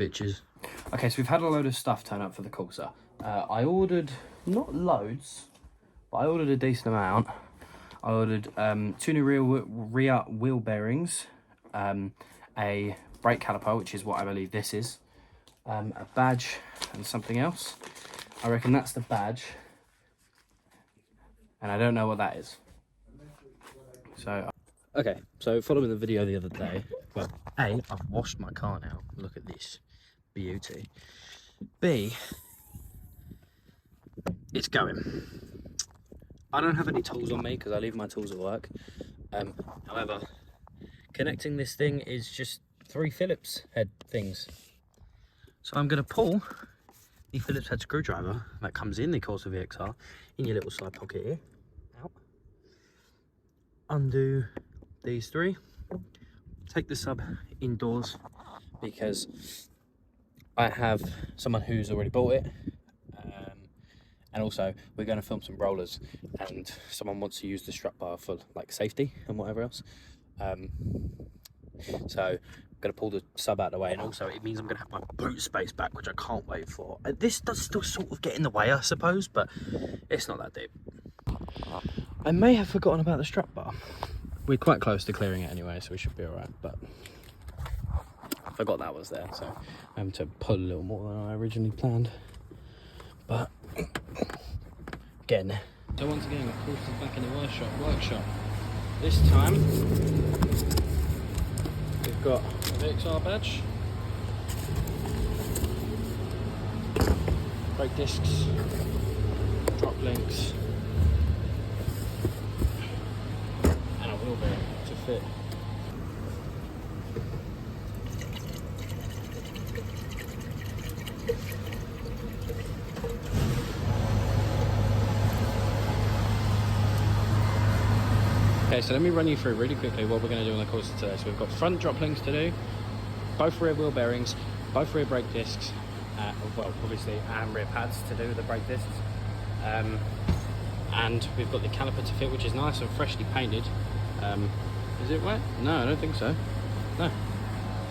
bitches. Okay, so we've had a load of stuff turn up for the Corsa. I ordered, not loads, but I ordered a decent amount. I ordered 2 new rear wheel bearings, a brake caliper, which is what I believe this is, a badge and something else. I reckon that's the badge, and I don't know what that is. So, okay, so following the video the other day, well, A, I've washed my car now. Look at this beauty. B, it's going. I don't have any tools on me because I leave my tools at work. However, connecting this thing is just 3 Phillips head things. So I'm going to pull the Phillips head screwdriver that comes in the Corsa VXR in your little side pocket here, out, undo these 3, take the sub indoors because I have someone who's already bought it. And also, we're going to film some rollers, and someone wants to use the strut bar for like safety and whatever else. So I'm going to pull the sub out of the way, and also it means I'm going to have my boot space back, which I can't wait for. This does still sort of get in the way, I suppose, but it's not that deep. I may have forgotten about the strut bar. We're quite close to clearing it anyway, so we should be all right, but I forgot that was there, so I'm having to pull a little more than I originally planned. But getting there. So once again, of course, it's back in the workshop. This time we've got a VXR badge, brake discs, drop links, and a wheel bearing to fit. Okay, so let me run you through really quickly what we're going to do on the Corsa today. So we've got front drop links to do, both rear wheel bearings, both rear brake discs, well, obviously, and rear pads to do with the brake discs. And we've got the caliper to fit, which is nice and freshly painted. Is it wet? No, I don't think so. No,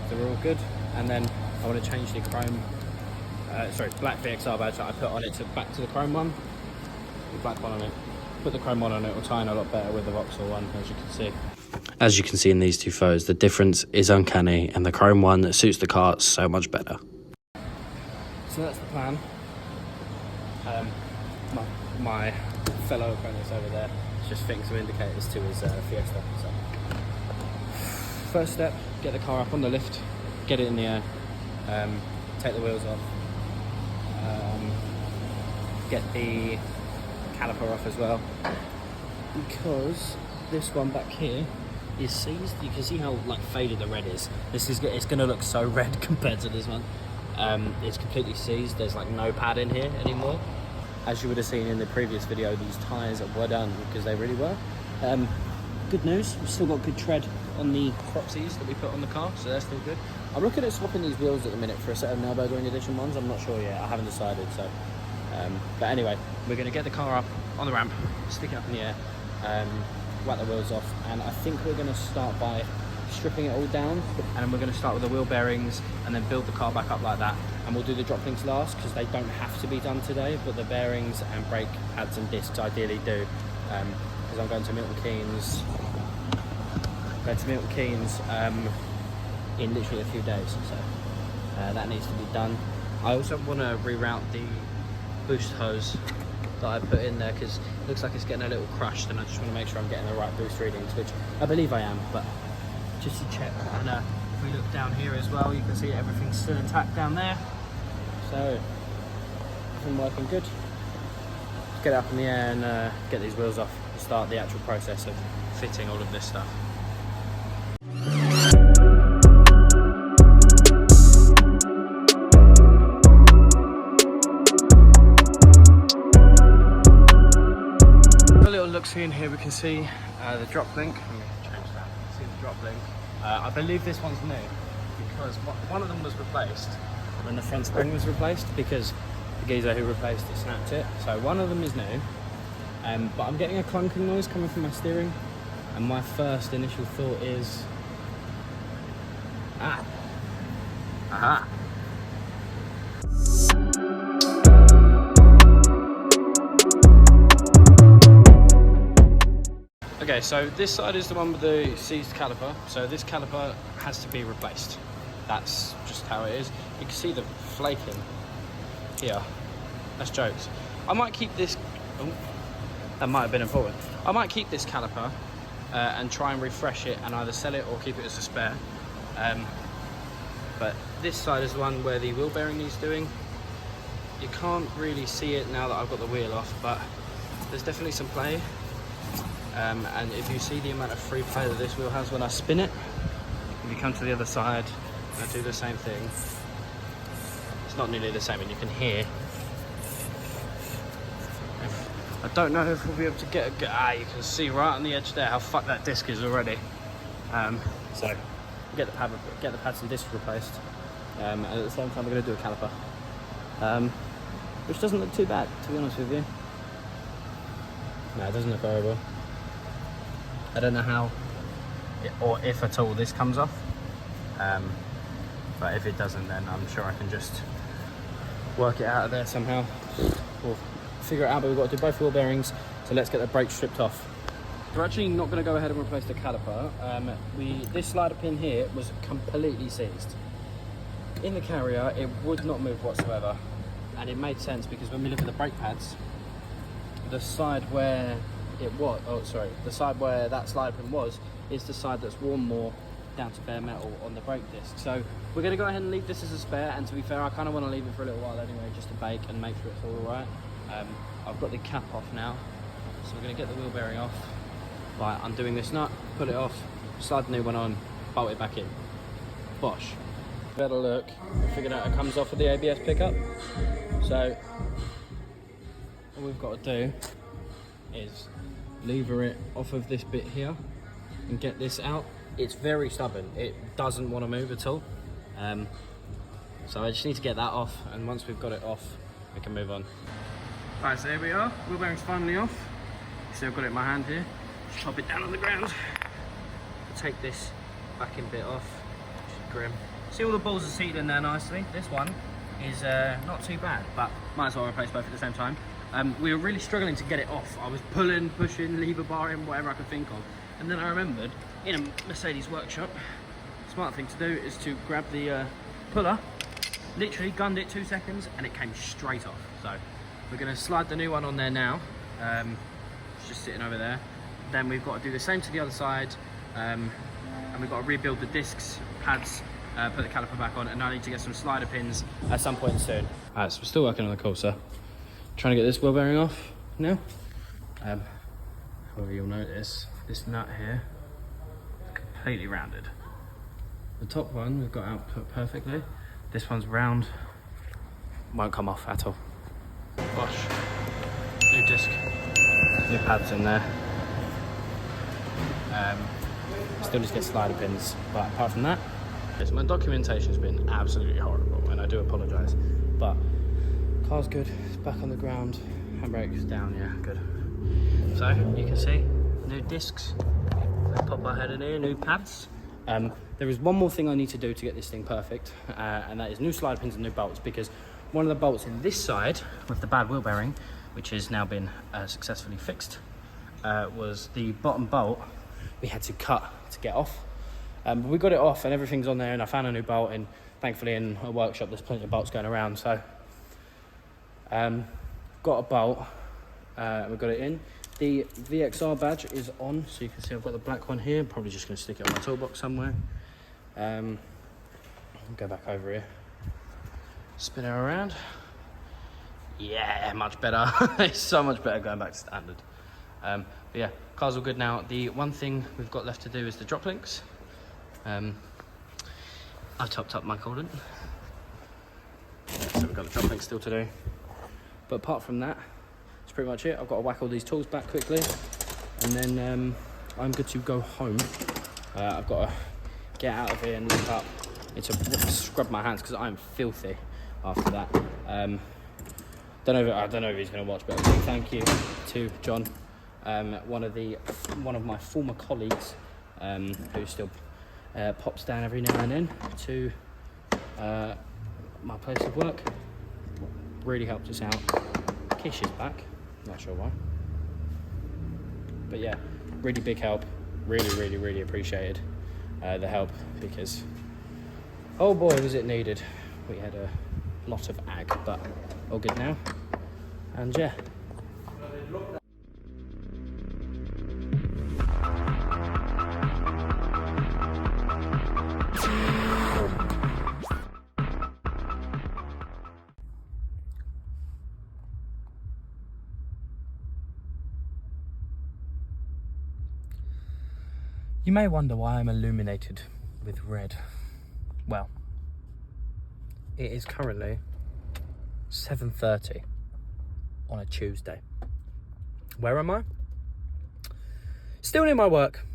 so we're all good. And then I want to change the chrome, black VXR badge that I put on it back to the chrome one. The black one on it. Put the chrome one on it, will tie in a lot better with the Vauxhall one, as you can see. As you can see in these 2 photos, the difference is uncanny, and the chrome one suits the car so much better. So that's the plan. My fellow apprentice over there is just fitting some indicators to his Fiesta. So, first step, get the car up on the lift, get it in the air, take the wheels off, get the caliper off as well, because this one back here is seized. You can see how like faded the red is. It's going to look so red compared to this one. It's completely seized. There's like no pad in here anymore. As you would have seen in the previous video, these tyres were done because they really were. Good news, we've still got good tread on the Cropsies that we put on the car, so they're still good. I'm looking at swapping these wheels at the minute for a set of Nürburgring edition ones. I'm not sure yet, I haven't decided. So but anyway, we're going to get the car up on the ramp, stick it up in the air, whack the wheels off, and I think we're going to start by stripping it all down, and then we're going to start with the wheel bearings and then build the car back up like that, and we'll do the drop links last because they don't have to be done today, but the bearings and brake pads and discs ideally do, because I'm going to Milton Keynes in literally a few days, so that needs to be done. I also want to reroute the boost hose that I put in there because it looks like it's getting a little crushed, and I just want to make sure I'm getting the right boost readings, which I believe I am, but just to check. And if we look down here as well, you can see everything's still intact down there, so everything working good. Let's get it up in the air and get these wheels off and start the actual process of fitting all of this stuff. See in here we can see the drop link. Let me change that. See the drop link. I believe this one's new because one of them was replaced when the front spring was replaced because the geezer who replaced it snapped it. So one of them is new, but I'm getting a clunking noise coming from my steering, and my first initial thought is Okay, so this side is the one with the seized caliper. So this caliper has to be replaced. That's just how it is. You can see the flaking here. That's jokes. I might keep this. Oh, that might have been important. I might keep this caliper and try and refresh it and either sell it or keep it as a spare. But this side is the one where the wheel bearing needs doing. You can't really see it now that I've got the wheel off, but there's definitely some play. And if you see the amount of free play that this wheel has when I spin it, if you come to the other side and I do the same thing, it's not nearly the same, and you can hear. I don't know if we'll be able to get a you can see right on the edge there how fucked that disc is already. So get the pads and disc replaced, and at the same time we're going to do a caliper, which doesn't look too bad, to be honest with you. No, it doesn't look horrible. I don't know how or if at all this comes off, but if it doesn't, then I'm sure I can just work it out of there somehow, or figure it out. But we've got to do both wheel bearings, so let's get the brakes stripped off. We're actually not going to go ahead and replace the caliper. This slider pin here was completely seized. In the carrier, it would not move whatsoever, and it made sense because when we look at the brake pads, the side where it was, the side where that slider pin was, is the side that's worn more down to bare metal on the brake disc. So we're going to go ahead and leave this as a spare, and to be fair, I kind of want to leave it for a little while anyway, just to bake and make sure it's all right. I've got the cap off now, so we're going to get the wheel bearing off by undoing this nut, pull it off, slide the new one on, bolt it back in. Bosh. Better look, I figured out it comes off with the ABS pickup. So all we've got to do is lever it off of this bit here and get this out. It's very stubborn, it doesn't want to move at all. So I just need to get that off, and once we've got it off, we can move on. Right, so here we are, wheel bearing's finally off. See, I've got it in my hand here. Just chop it down on the ground. I'll take this backing bit off, which is grim. See, all the balls are seated in there nicely. This one is not too bad, but might as well replace both at the same time. We were really struggling to get it off. I was pulling, pushing, lever barring, whatever I could think of. And then I remembered, in a Mercedes workshop, the smart thing to do is to grab the puller, literally gunned it 2 seconds, and it came straight off. So we're going to slide the new one on there now. It's just sitting over there. Then we've got to do the same to the other side, and we've got to rebuild the discs, pads, put the caliper back on, and I need to get some slider pins at some point soon. Alright, so we're still working on the corsa. Trying to get this wheel bearing off now. However, you'll notice this nut here is completely rounded. The top one we've got output perfectly. This one's round, won't come off at all. Bosh. New disc, new pads in there. Still just get slider pins, but apart from that, yes, my documentation's been absolutely horrible, and I do apologise. But car's good, it's back on the ground, handbrake's down, yeah, good. So you can see new discs. Let's pop our head in here, new pads. There is one more thing I need to do to get this thing perfect, and that is new slider pins and new bolts, because one of the bolts in this side with the bad wheel bearing, which has now been successfully fixed, was the bottom bolt we had to cut to get off. But we got it off and everything's on there, and I found a new bolt, and thankfully in a workshop there's plenty of bolts going around. So got a bolt, we got it in. The VXR badge is on, so you can see I've got the black one here. Probably just going to stick it on my toolbox somewhere. Go back over here, spin her around. Yeah, much better. It's so much better going back to standard. But yeah, car's all good now. The one thing we've got left to do is the drop links. I've topped up my coolant, so we've got the drop links still to do. But apart from that, that's pretty much it. I've got to whack all these tools back quickly, and then I'm good to go home. I've got to get out of here and look up. Need to scrub my hands because I'm filthy after that. I don't know if he's going to watch, but a big thank you to John, one of my former colleagues, who still pops down every now and then to my place of work. Really helped us out. Kish is back, not sure why. But yeah, really big help. Really appreciated the help, because oh boy was it needed. We had a lot of ag, but all good now. And yeah. You may wonder why I'm illuminated with red. Well, it is currently 7:30 on a Tuesday. Where am I? Still near my work.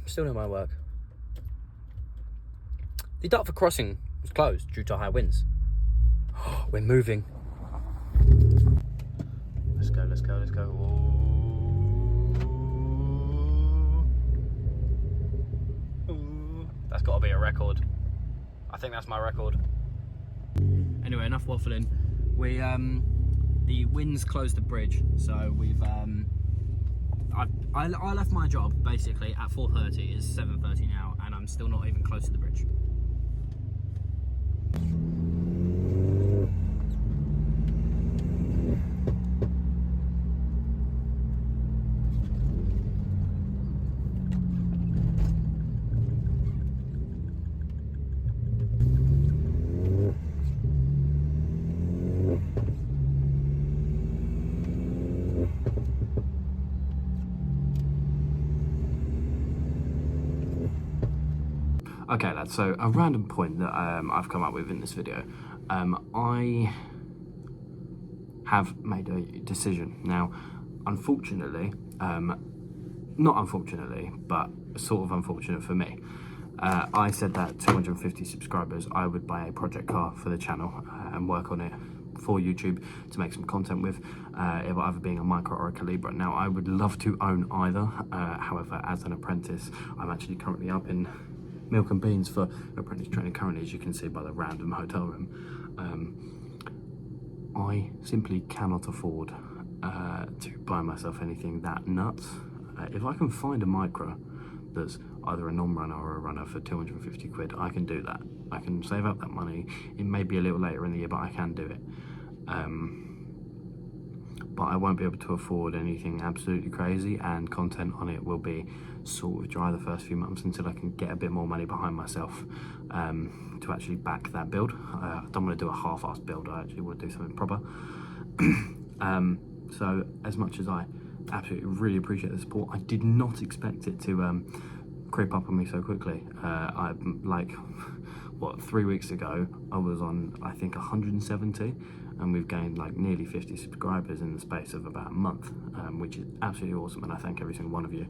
The Dartford crossing was closed due to high winds. We're moving. Let's go. Ooh. That's got to be a record. I think that's my record. Anyway, enough waffling. We the winds closed the bridge, so we've I left my job basically at 4:30. It's 7:30 now, and I'm still not even close to the bridge. Okay lads, so a random point that I've come up with in this video. I have made a decision. Now, unfortunately, not unfortunately, but sort of unfortunate for me, I said that 250 subscribers I would buy a project car for the channel and work on it for YouTube to make some content with, it either being a Micra or a Calibra. Now, I would love to own either, however, as an apprentice, I'm actually currently up in milk and beans for apprentice training currently, as you can see by the random hotel room. I simply cannot afford to buy myself anything that nuts. If I can find a Micra that's either a non-runner or a runner for 250 quid, I can do that. I can save up that money. It may be a little later in the year, but I can do it. But I won't be able to afford anything absolutely crazy, and content on it will be sort of dry the first few months until I can get a bit more money behind myself to actually back that build. I don't want to do a half-assed build, I actually want to do something proper. So as much as I absolutely really appreciate the support, I did not expect it to creep up on me so quickly. Like, what, 3 weeks ago I was on, I think, 170, and we've gained like nearly 50 subscribers in the space of about a month, which is absolutely awesome, and I thank every single one of you.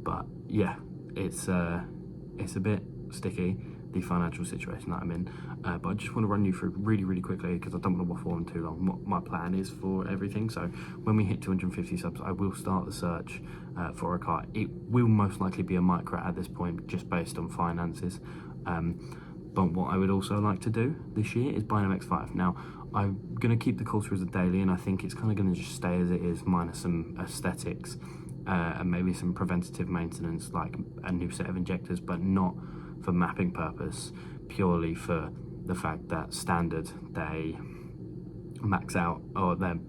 But yeah, it's a bit sticky, the financial situation that I'm in, but I just want to run you through really quickly, because I don't want to waffle on too long, what my plan is for everything. So when we hit 250 subs, I will start the search for a car. It will most likely be a Micra at this point, just based on finances. But what I would also like to do this year is buy an MX-5. Now, I'm going to keep the Corsa as a daily, and I think it's kind of going to just stay as it is, minus some aesthetics and maybe some preventative maintenance, like a new set of injectors, but not for mapping purpose, purely for the fact that standard, they max out, or they're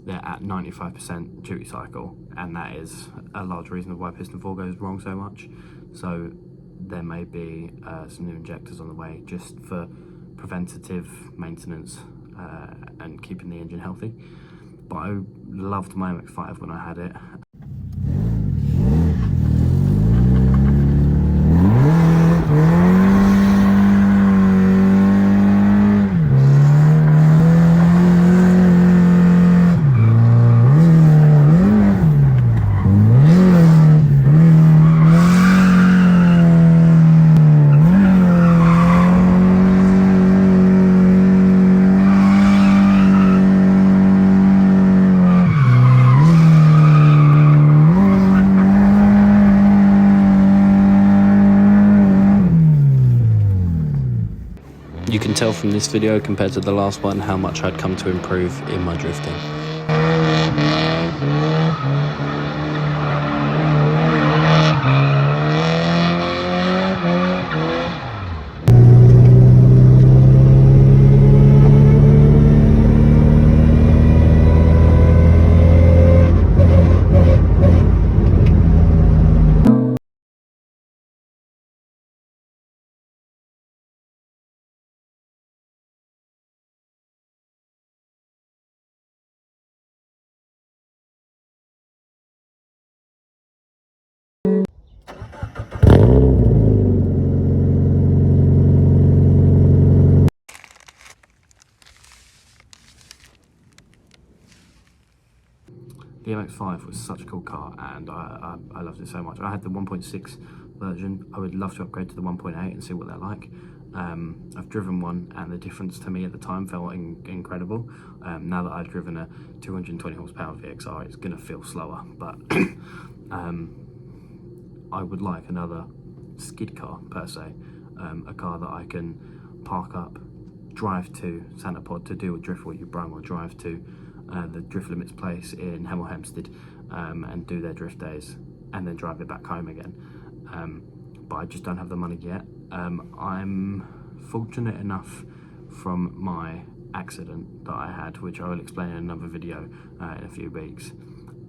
at 95% duty cycle, and that is a large reason of why piston 4 goes wrong so much. So there may be some new injectors on the way, just for preventative maintenance and keeping the engine healthy. But I loved my MX-5 when I had it. You can tell from this video compared to the last one how much I'd come to improve in my drifting. MX-5 was such a cool car, and I loved it so much. I had the 1.6 version. I would love to upgrade to the 1.8 and see what they're like. I've driven one, and the difference to me at the time felt incredible. Now that I've driven a 220 horsepower VXR, it's going to feel slower, but I would like another skid car per se, a car that I can park up, drive to Santa Pod to do a drift with you Brum, or drive to the Drift Limits place in Hemel Hempstead and do their drift days, and then drive it back home again. But I just don't have the money yet. I'm fortunate enough from my accident that I had, which I will explain in another video in a few weeks,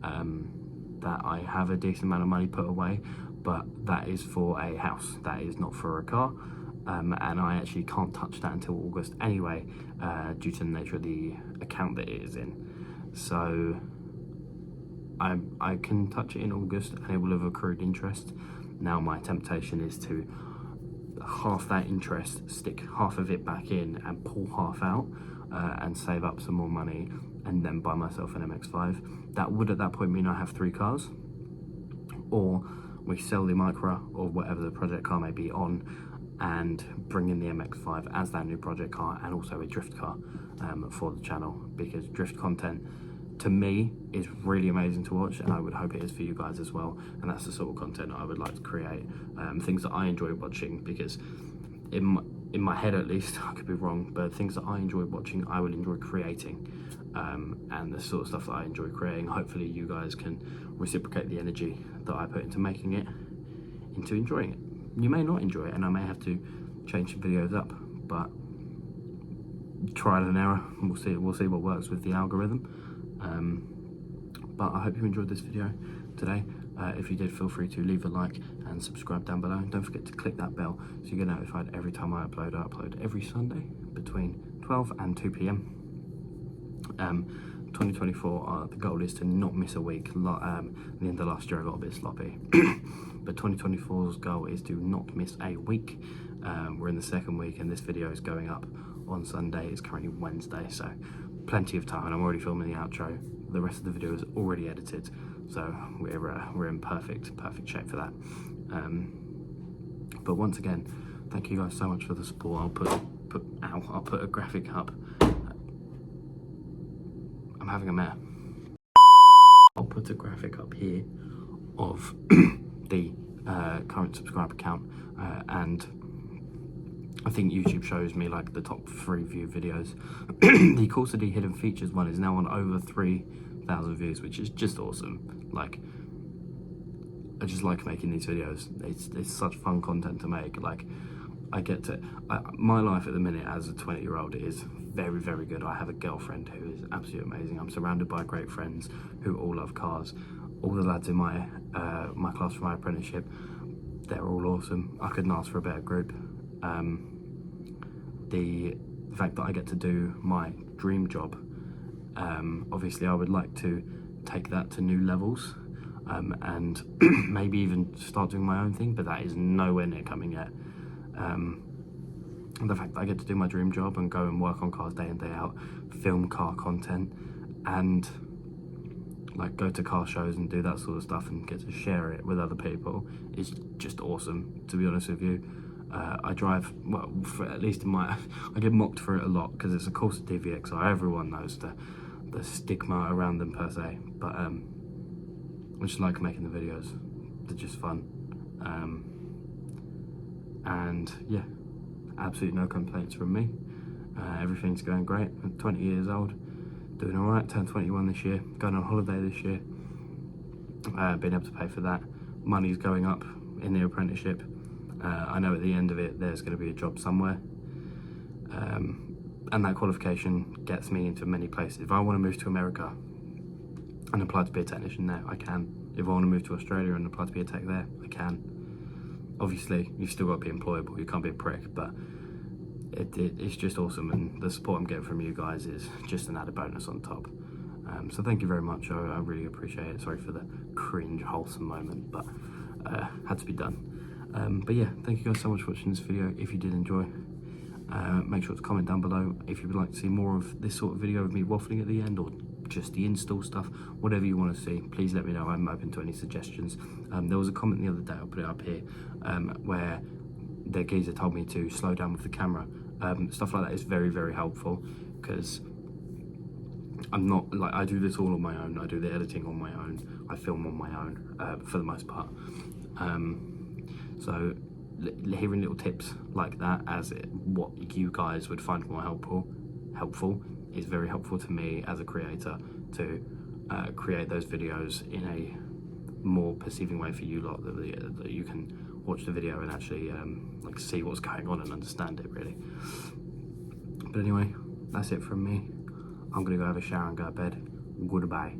that I have a decent amount of money put away, but that is for a house, that is not for a car. And I actually can't touch that until August anyway, due to the nature of the account that it is in. So I can touch it in August and it will have accrued interest. Now my temptation is to half that interest, stick half of it back in and pull half out, and save up some more money and then buy myself an MX-5. That would at that point mean I have 3 cars, or we sell the Micra or whatever the project car may be on and bring in the MX-5 as that new project car, and also a drift car for the channel, because drift content to me is really amazing to watch, and I would hope it is for you guys as well. And that's the sort of content I would like to create, things that I enjoy watching, because in my head at least, I could be wrong, but things that I enjoy watching I will enjoy creating, and the sort of stuff that I enjoy creating, hopefully you guys can reciprocate the energy that I put into making it into enjoying it. You may not enjoy it, and I may have to change some videos up, but trial and error, we'll see what works with the algorithm. But I hope you enjoyed this video today. If you did, feel free to leave a like and subscribe down below, and don't forget to click that bell so you get notified every time I upload. I upload every Sunday between 12 and 2 p.m. 2024, the goal is to not miss a week. At the end of last year I got a bit sloppy, but 2024's goal is to not miss a week. We're in the 2nd week, and this video is going up on Sunday. It's currently Wednesday, so plenty of time, and I'm already filming the outro. The rest of the video is already edited, so we're in perfect shape for that. But once again, thank you guys so much for the support. I'll put a graphic up. I'm having a mare. I'll put a graphic up here of the current subscriber count, and I think YouTube shows me like the top 3 view videos. The Corsa D hidden features one is now on over 3,000 views, which is just awesome. Like, I just like making these videos. It's such fun content to make. Like, I get to, my life at the minute as a 20-year-old is very, very good. I have a girlfriend who is absolutely amazing. I'm surrounded by great friends who all love cars. All the lads in my my class for my apprenticeship, they're all awesome. I couldn't ask for a better group. The fact that I get to do my dream job, obviously I would like to take that to new levels, and maybe even start doing my own thing, but that is nowhere near coming yet. The fact that I get to do my dream job and go and work on cars day in, day out, film car content, and like go to car shows and do that sort of stuff and get to share it with other people is just awesome, to be honest with you. I drive, well, at least in my, I get mocked for it a lot because it's a Corsa DVXR. Everyone knows the stigma around them per se, but I just like making the videos. They're just fun, and yeah, absolutely no complaints from me. Everything's going great. I'm 20 years old, doing all right. Turned 21 this year, going on holiday this year. Being able to pay for that. Money's going up in the apprenticeship. I know at the end of it there's going to be a job somewhere, and that qualification gets me into many places. If I want to move to America and apply to be a technician there, I can. If I want to move to Australia and apply to be a tech there, I can. Obviously you've still got to be employable, you can't be a prick, but it's just awesome, and the support I'm getting from you guys is just an added bonus on top. So thank you very much. I really appreciate it. Sorry for the cringe wholesome moment, but had to be done. But yeah, thank you guys so much for watching this video. If you did enjoy, make sure to comment down below if you would like to see more of this sort of video of me waffling at the end, or just the install stuff, whatever you want to see, please let me know. I'm open to any suggestions. There was a comment the other day, I'll put it up here, where the geezer told me to slow down with the camera. Stuff like that is very, very helpful, because I'm not, like, I do this all on my own. I do the editing on my own, I film on my own, for the most part. So hearing little tips like that, as what you guys would find more helpful is very helpful to me as a creator, to create those videos in a more perceiving way for you lot, that you can watch the video and actually like see what's going on and understand it, really. But anyway, that's it from me. I'm gonna go have a shower and go to bed. Goodbye.